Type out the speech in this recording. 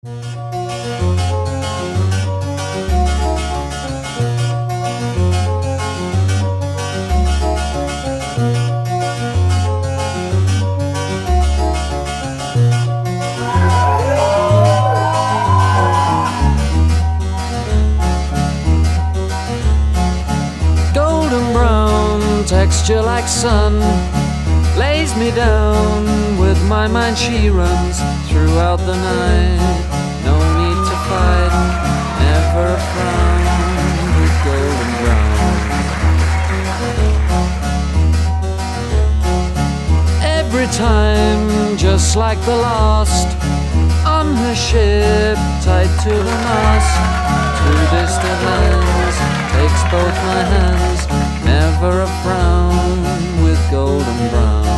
Golden brown, texture like sun, lays me down. With my mind she runs throughout the night. No need to fight, never a frown. With golden brown, every time just like the last. On her ship, tied to the mast, to distant lands, takes both my hands. Never a frown with golden brown.